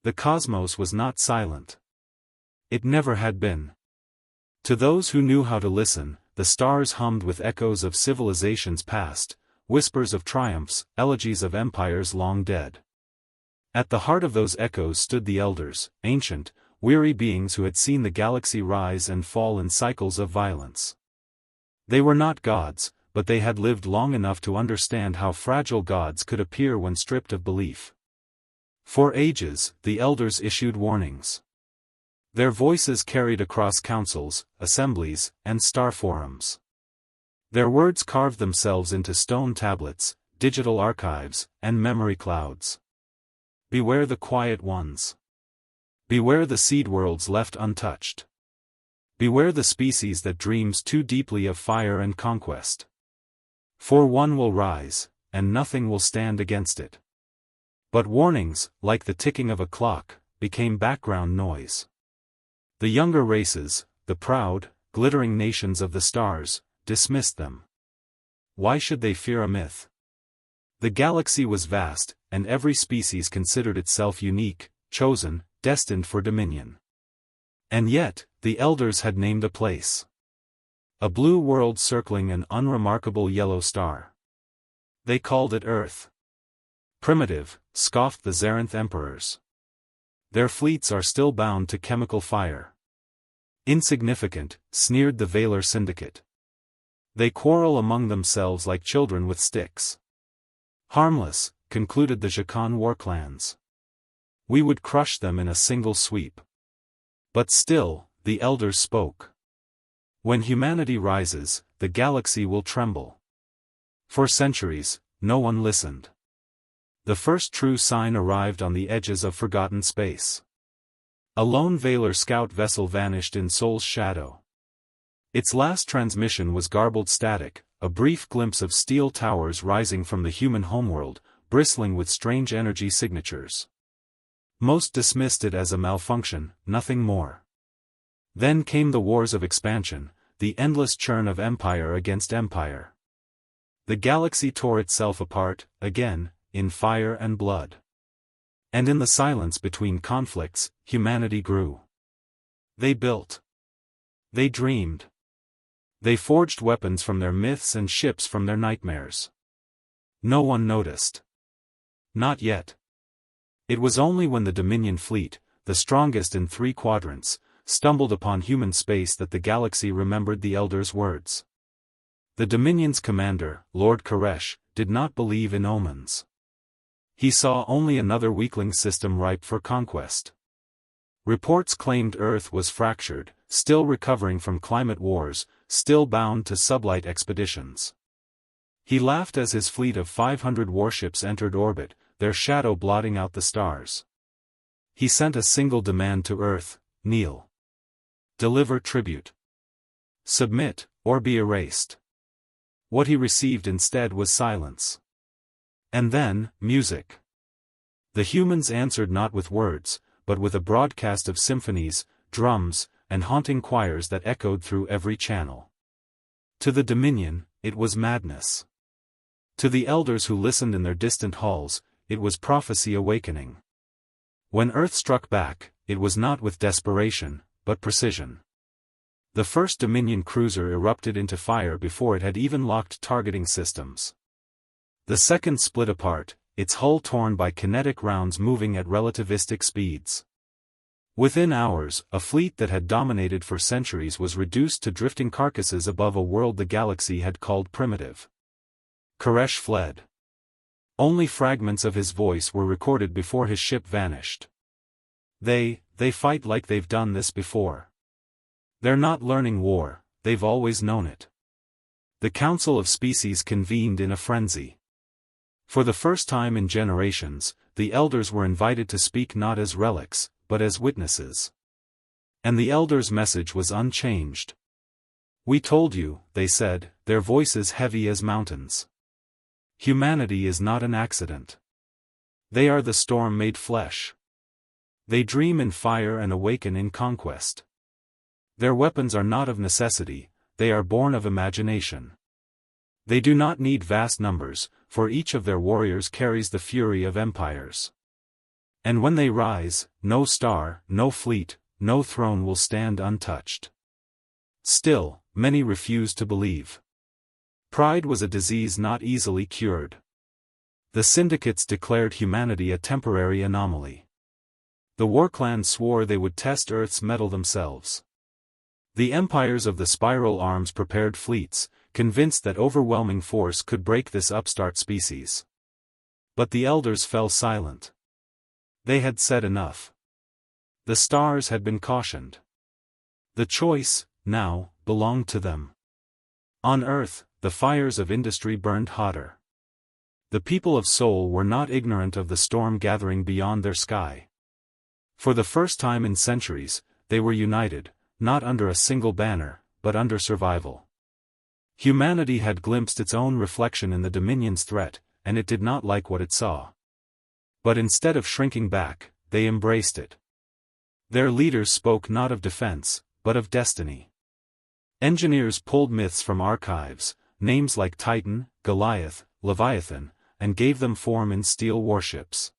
The cosmos was not silent. It never had been. To those who knew how to listen, the stars hummed with echoes of civilizations past, whispers of triumphs, elegies of empires long dead. At the heart of those echoes stood the elders, ancient, weary beings who had seen the galaxy rise and fall in cycles of violence. They were not gods, but they had lived long enough to understand how fragile gods could appear when stripped of belief. For ages, the elders issued warnings. Their voices carried across councils, assemblies, and star forums. Their words carved themselves into stone tablets, digital archives, and memory clouds. Beware the quiet ones. Beware the seed worlds left untouched. Beware the species that dreams too deeply of fire and conquest. For one will rise, and nothing will stand against it. But warnings, like the ticking of a clock, became background noise. The younger races, the proud, glittering nations of the stars, dismissed them. Why should they fear a myth? The galaxy was vast, and every species considered itself unique, chosen, destined for dominion. And yet, the elders had named a place. A blue world circling an unremarkable yellow star. They called it Earth. Primitive, scoffed the Xaranth emperors. Their fleets are still bound to chemical fire. Insignificant, sneered the Valor Syndicate. They quarrel among themselves like children with sticks. Harmless, concluded the Jakan war clans. We would crush them in a single sweep. But still, the elders spoke. When humanity rises, the galaxy will tremble. For centuries, no one listened. The first true sign arrived on the edges of forgotten space. A lone Valor scout vessel vanished in Sol's shadow. Its last transmission was garbled static, a brief glimpse of steel towers rising from the human homeworld, bristling with strange energy signatures. Most dismissed it as a malfunction, nothing more. Then came the wars of expansion, the endless churn of empire against empire. The galaxy tore itself apart, again, in fire and blood. And in the silence between conflicts, humanity grew. They built. They dreamed. They forged weapons from their myths and ships from their nightmares. No one noticed. Not yet. It was only when the Dominion fleet, the strongest in 3 quadrants, stumbled upon human space that the galaxy remembered the elders' words. The Dominion's commander, Lord Koresh, did not believe in omens. He saw only another weakling system ripe for conquest. Reports claimed Earth was fractured, still recovering from climate wars, still bound to sublight expeditions. He laughed as his fleet of 500 warships entered orbit, their shadow blotting out the stars. He sent a single demand to Earth: kneel. Deliver tribute. Submit, or be erased. What he received instead was silence. And then, music. The humans answered not with words, but with a broadcast of symphonies, drums, and haunting choirs that echoed through every channel. To the Dominion, it was madness. To the elders who listened in their distant halls, it was prophecy awakening. When Earth struck back, it was not with desperation, but precision. The first Dominion cruiser erupted into fire before it had even locked targeting systems. The second split apart, its hull torn by kinetic rounds moving at relativistic speeds. Within hours, a fleet that had dominated for centuries was reduced to drifting carcasses above a world the galaxy had called primitive. Koresh fled. Only fragments of his voice were recorded before his ship vanished. They fight like they've done this before. They're not learning war, they've always known it. The Council of Species convened in a frenzy. For the first time in generations, the elders were invited to speak not as relics, but as witnesses. And the elders' message was unchanged. We told you, they said, their voices heavy as mountains. Humanity is not an accident. They are the storm made flesh. They dream in fire and awaken in conquest. Their weapons are not of necessity, they are born of imagination. They do not need vast numbers, for each of their warriors carries the fury of empires. And when they rise, no star, no fleet, no throne will stand untouched. Still, many refused to believe. Pride was a disease not easily cured. The syndicates declared humanity a temporary anomaly. The war clans swore they would test Earth's mettle themselves. The empires of the spiral arms prepared fleets, convinced that overwhelming force could break this upstart species. But the elders fell silent. They had said enough. The stars had been cautioned. The choice, now, belonged to them. On Earth, the fires of industry burned hotter. The people of Sol were not ignorant of the storm gathering beyond their sky. For the first time in centuries, they were united, not under a single banner, but under survival. Humanity had glimpsed its own reflection in the Dominion's threat, and it did not like what it saw. But instead of shrinking back, they embraced it. Their leaders spoke not of defense, but of destiny. Engineers pulled myths from archives, names like Titan, Goliath, Leviathan, and gave them form in steel warships.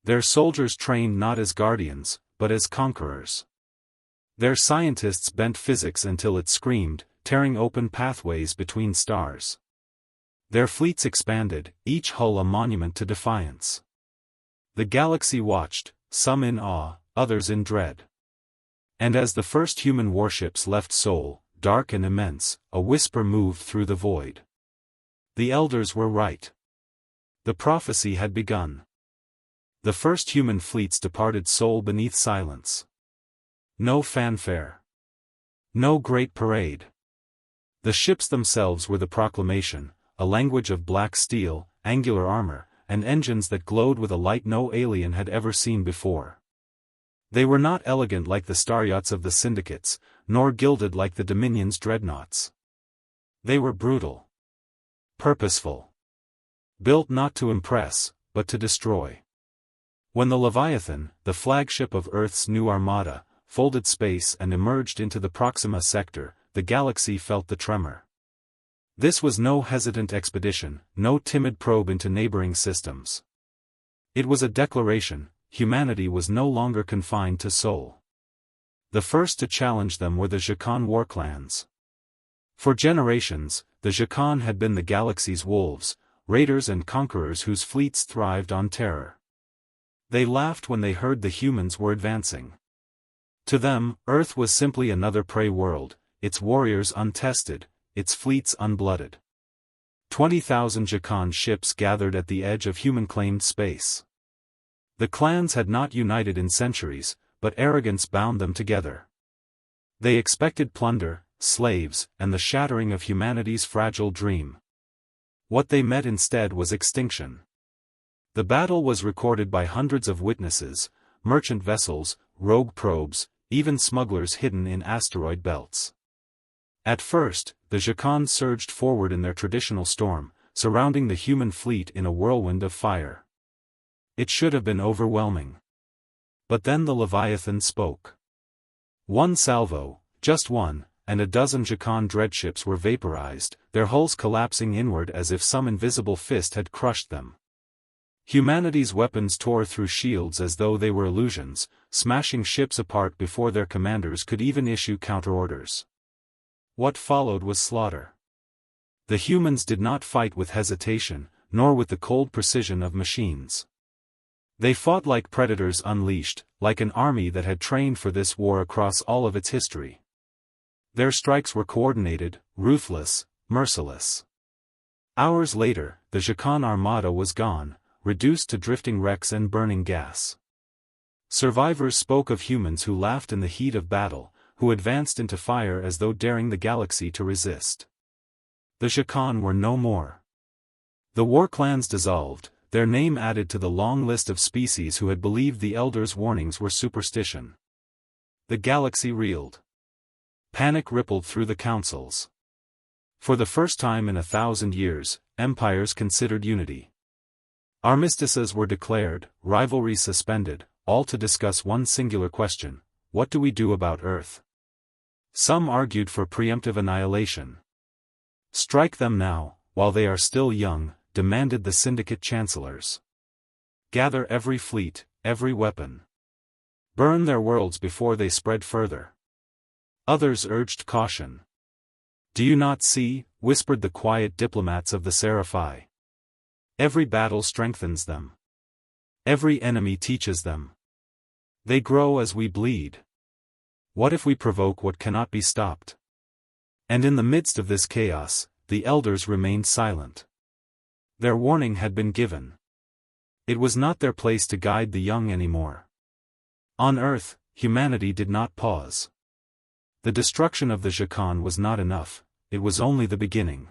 Their soldiers trained not as guardians, but as conquerors. Their scientists bent physics until it screamed, tearing open pathways between stars. Their fleets expanded, each hull a monument to defiance. The galaxy watched, some in awe, others in dread. And as the first human warships left Sol, dark and immense, a whisper moved through the void. The elders were right. The prophecy had begun. The first human fleets departed Sol beneath silence. No fanfare. No great parade. The ships themselves were the proclamation, a language of black steel, angular armor, and engines that glowed with a light no alien had ever seen before. They were not elegant like the star yachts of the syndicates, nor gilded like the Dominion's dreadnoughts. They were brutal. Purposeful. Built not to impress, but to destroy. When the Leviathan, the flagship of Earth's new armada, folded space and emerged into the Proxima sector, the galaxy felt the tremor. This was no hesitant expedition, no timid probe into neighboring systems. It was a declaration: humanity was no longer confined to Sol. The first to challenge them were the Jachan war clans. For generations, the Jachan had been the galaxy's wolves, raiders and conquerors whose fleets thrived on terror. They laughed when they heard the humans were advancing. To them, Earth was simply another prey world, its warriors untested, its fleets unblooded. 20,000 Jachan ships gathered at the edge of human-claimed space. The clans had not united in centuries, but arrogance bound them together. They expected plunder, slaves, and the shattering of humanity's fragile dream. What they met instead was extinction. The battle was recorded by hundreds of witnesses, merchant vessels, rogue probes, even smugglers hidden in asteroid belts. At first, the Jachan surged forward in their traditional storm, surrounding the human fleet in a whirlwind of fire. It should have been overwhelming. But then the Leviathan spoke. One salvo, just one, and a dozen Jachan dreadships were vaporized, their hulls collapsing inward as if some invisible fist had crushed them. Humanity's weapons tore through shields as though they were illusions, smashing ships apart before their commanders could even issue counterorders. What followed was slaughter. The humans did not fight with hesitation, nor with the cold precision of machines. They fought like predators unleashed, like an army that had trained for this war across all of its history. Their strikes were coordinated, ruthless, merciless. Hours later, the Jachan armada was gone, reduced to drifting wrecks and burning gas. Survivors spoke of humans who laughed in the heat of battle, who advanced into fire as though daring the galaxy to resist. The Jachan were no more. The war clans dissolved, their name added to the long list of species who had believed the elders' warnings were superstition. The galaxy reeled. Panic rippled through the councils. For the first time in 1,000 years, empires considered unity. Armistices were declared, rivalries suspended, all to discuss one singular question: what do we do about Earth? Some argued for preemptive annihilation. Strike them now, while they are still young, demanded the syndicate chancellors. Gather every fleet, every weapon. Burn their worlds before they spread further. Others urged caution. Do you not see, whispered the quiet diplomats of the Sci-Fi. Every battle strengthens them. Every enemy teaches them. They grow as we bleed. What if we provoke what cannot be stopped? And in the midst of this chaos, the elders remained silent. Their warning had been given. It was not their place to guide the young anymore. On Earth, humanity did not pause. The destruction of the Jacon was not enough, it was only the beginning.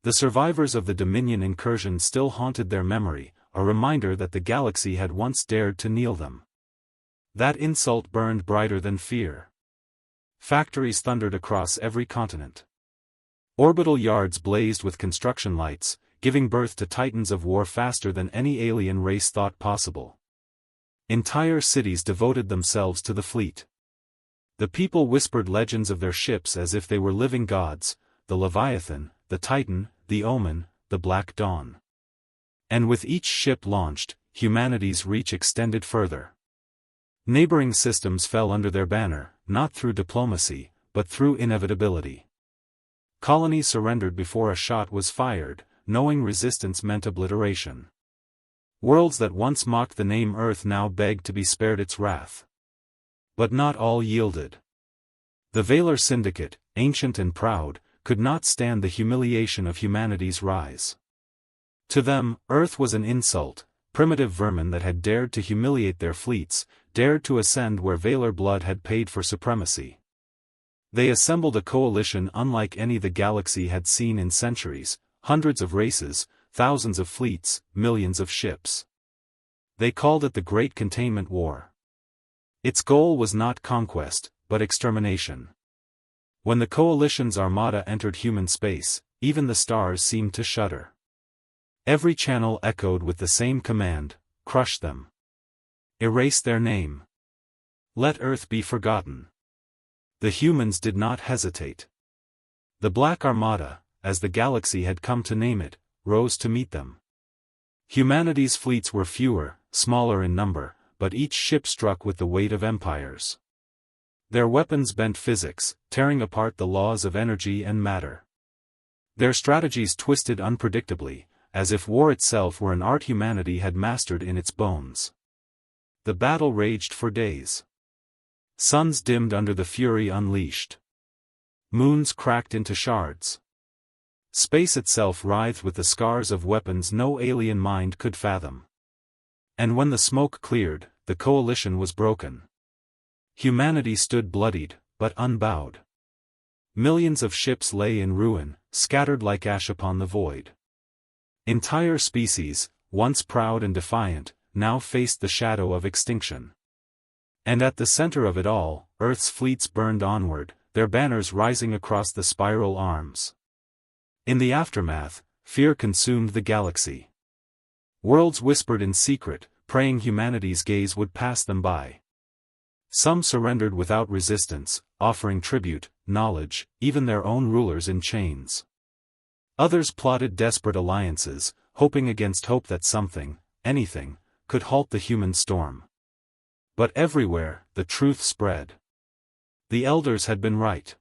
The survivors of the Dominion incursion still haunted their memory, a reminder that the galaxy had once dared to kneel them. That insult burned brighter than fear. Factories thundered across every continent. Orbital yards blazed with construction lights, giving birth to titans of war faster than any alien race thought possible. Entire cities devoted themselves to the fleet. The people whispered legends of their ships as if they were living gods, the Leviathan, the Titan, the Omen, the Black Dawn. And with each ship launched, humanity's reach extended further. Neighboring systems fell under their banner, not through diplomacy, but through inevitability. Colonies surrendered before a shot was fired, knowing resistance meant obliteration. Worlds that once mocked the name Earth now begged to be spared its wrath. But not all yielded. The Valor Syndicate, ancient and proud, could not stand the humiliation of humanity's rise. To them, Earth was an insult, primitive vermin that had dared to humiliate their fleets, dared to ascend where Valor blood had paid for supremacy. They assembled a coalition unlike any the galaxy had seen in centuries, hundreds of races, thousands of fleets, millions of ships. They called it the Great Containment War. Its goal was not conquest, but extermination. When the coalition's armada entered human space, even the stars seemed to shudder. Every channel echoed with the same command: crush them. Erase their name. Let Earth be forgotten. The humans did not hesitate. The Black Armada, as the galaxy had come to name it, rose to meet them. Humanity's fleets were fewer, smaller in number, but each ship struck with the weight of empires. Their weapons bent physics, tearing apart the laws of energy and matter. Their strategies twisted unpredictably, as if war itself were an art humanity had mastered in its bones. The battle raged for days. Suns dimmed under the fury unleashed. Moons cracked into shards. Space itself writhed with the scars of weapons no alien mind could fathom. And when the smoke cleared, the coalition was broken. Humanity stood bloodied, but unbowed. Millions of ships lay in ruin, scattered like ash upon the void. Entire species, once proud and defiant, now faced the shadow of extinction. And at the center of it all, Earth's fleets burned onward, their banners rising across the spiral arms. In the aftermath, fear consumed the galaxy. Worlds whispered in secret, praying humanity's gaze would pass them by. Some surrendered without resistance, offering tribute, knowledge, even their own rulers in chains. Others plotted desperate alliances, hoping against hope that something, anything, could halt the human storm. But everywhere, the truth spread. The elders had been right.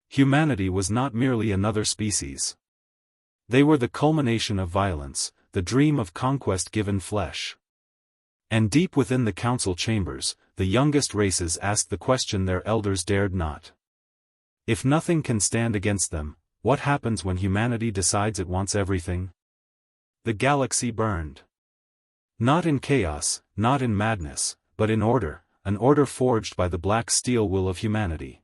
Humanity was not merely another species. They were the culmination of violence, the dream of conquest given flesh. And deep within the council chambers, the youngest races asked the question their elders dared not. If nothing can stand against them, what happens when humanity decides it wants everything? The galaxy burned. Not in chaos, not in madness, but in order, an order forged by the black steel will of humanity.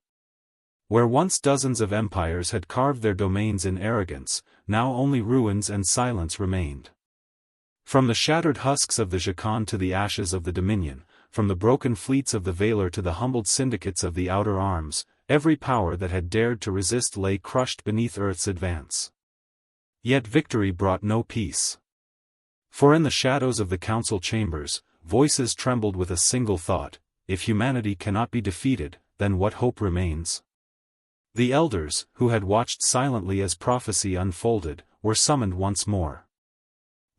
Where once dozens of empires had carved their domains in arrogance, now only ruins and silence remained. From the shattered husks of the Jacon to the ashes of the Dominion, from the broken fleets of the Valor to the humbled syndicates of the Outer Arms, every power that had dared to resist lay crushed beneath Earth's advance. Yet victory brought no peace. For in the shadows of the council chambers, voices trembled with a single thought: if humanity cannot be defeated, then what hope remains? The elders, who had watched silently as prophecy unfolded, were summoned once more.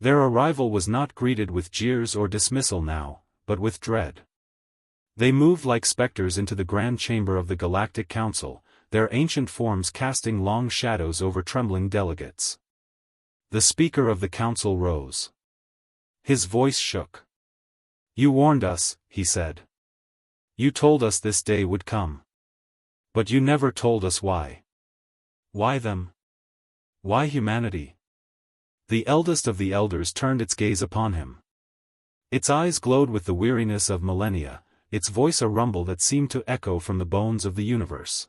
Their arrival was not greeted with jeers or dismissal now, but with dread. They moved like specters into the grand chamber of the Galactic Council, their ancient forms casting long shadows over trembling delegates. The speaker of the council rose. His voice shook. "You warned us," he said. "You told us this day would come. But you never told us why. Why them? Why humanity?" The eldest of the elders turned its gaze upon him. Its eyes glowed with the weariness of millennia, its voice a rumble that seemed to echo from the bones of the universe.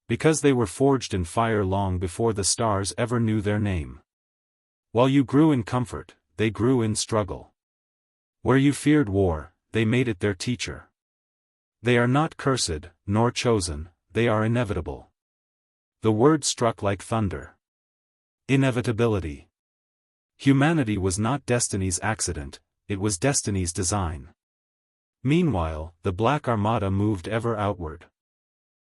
Because they were forged in fire long before the stars ever knew their name. While you grew in comfort, they grew in struggle. Where you feared war, they made it their teacher. They are not cursed, nor chosen, they are inevitable. The word struck like thunder. Inevitability. Humanity was not destiny's accident, it was destiny's design. Meanwhile, the Black Armada moved ever outward.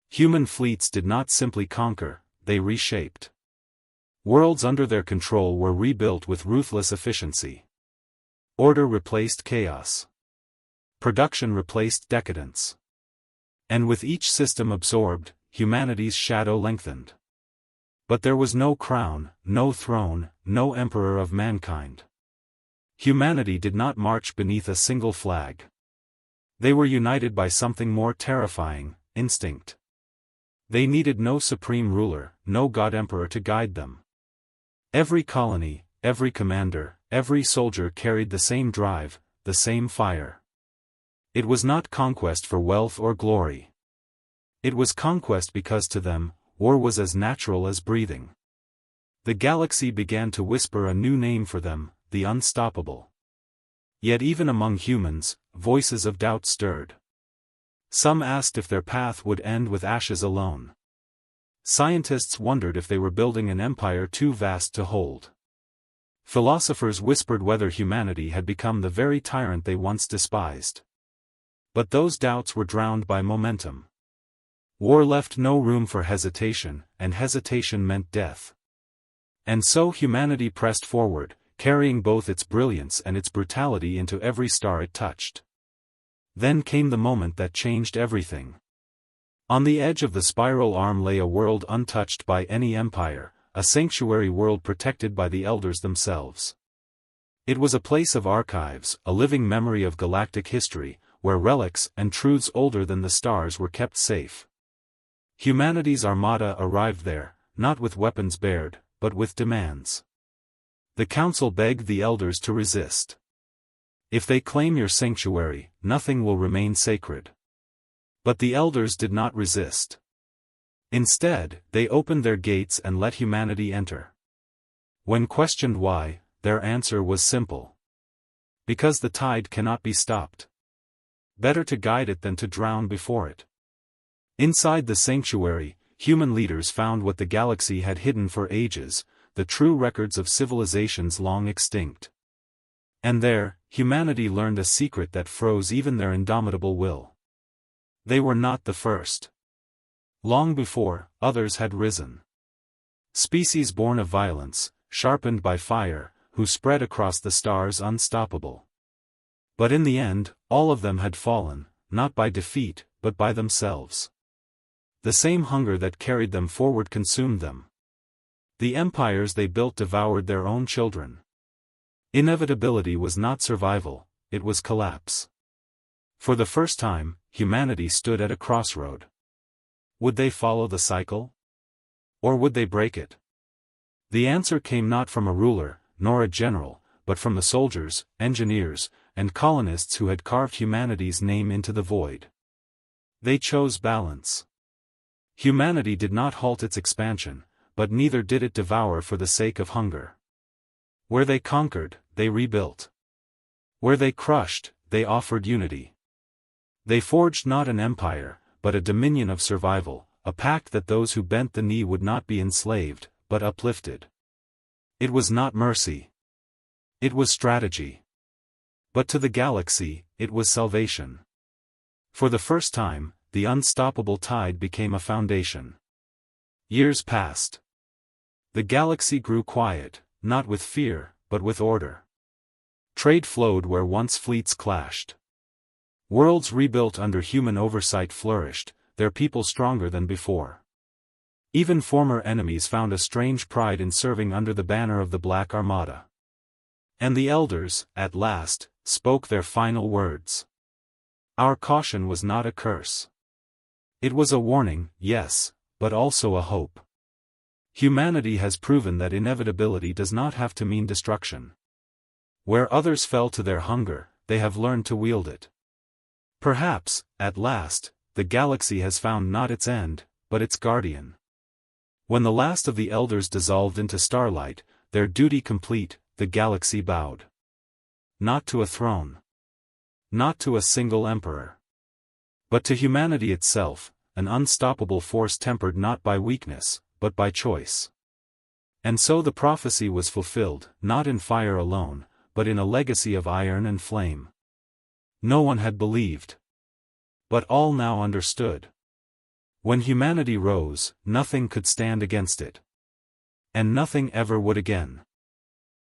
Human fleets did not simply conquer, they reshaped. Worlds under their control were rebuilt with ruthless efficiency. Order replaced chaos. Production replaced decadence. And with each system absorbed, humanity's shadow lengthened. But there was no crown, no throne, no emperor of mankind. Humanity did not march beneath a single flag. They were united by something more terrifying, instinct. They needed no supreme ruler, no god-emperor to guide them. Every colony, every commander, every soldier carried the same drive, the same fire. It was not conquest for wealth or glory. It was conquest because to them, war was as natural as breathing. The galaxy began to whisper a new name for them, the unstoppable. Yet even among humans, voices of doubt stirred. Some asked if their path would end with ashes alone. Scientists wondered if they were building an empire too vast to hold. Philosophers whispered whether humanity had become the very tyrant they once despised. But those doubts were drowned by momentum. War left no room for hesitation, and hesitation meant death. And so humanity pressed forward, carrying both its brilliance and its brutality into every star it touched. Then came the moment that changed everything. On the edge of the spiral arm lay a world untouched by any empire, a sanctuary world protected by the elders themselves. It was a place of archives, a living memory of galactic history, where relics and truths older than the stars were kept safe. Humanity's armada arrived there, not with weapons bared, but with demands. The council begged the elders to resist. If they claim your sanctuary, nothing will remain sacred. But the elders did not resist. Instead, they opened their gates and let humanity enter. When questioned why, their answer was simple. Because the tide cannot be stopped. Better to guide it than to drown before it. Inside the sanctuary, human leaders found what the galaxy had hidden for ages, the true records of civilizations long extinct. And there, humanity learned a secret that froze even their indomitable will. They were not the first. Long before, others had risen. Species born of violence, sharpened by fire, who spread across the stars unstoppable. But in the end, all of them had fallen, not by defeat, but by themselves. The same hunger that carried them forward consumed them. The empires they built devoured their own children. Inevitability was not survival, it was collapse. For the first time, humanity stood at a crossroad. Would they follow the cycle? Or would they break it? The answer came not from a ruler, nor a general, but from the soldiers, engineers, and colonists who had carved humanity's name into the void. They chose balance. Humanity did not halt its expansion, but neither did it devour for the sake of hunger. Where they conquered, they rebuilt. Where they crushed, they offered unity. They forged not an empire, but a dominion of survival, a pact that those who bent the knee would not be enslaved, but uplifted. It was not mercy. It was strategy. But to the galaxy, it was salvation. For the first time, the unstoppable tide became a foundation. Years passed. The galaxy grew quiet, not with fear, but with order. Trade flowed where once fleets clashed. Worlds rebuilt under human oversight flourished, their people stronger than before. Even former enemies found a strange pride in serving under the banner of the Black Armada. And the elders, at last, spoke their final words. Our caution was not a curse. It was a warning, yes, but also a hope. Humanity has proven that inevitability does not have to mean destruction. Where others fell to their hunger, they have learned to wield it. Perhaps, at last, the galaxy has found not its end, but its guardian. When the last of the elders dissolved into starlight, their duty complete, the galaxy bowed. Not to a throne. Not to a single emperor. But to humanity itself, an unstoppable force tempered not by weakness, but by choice. And so the prophecy was fulfilled, not in fire alone, but in a legacy of iron and flame. No one had believed. But all now understood. When humanity rose, nothing could stand against it. And nothing ever would again.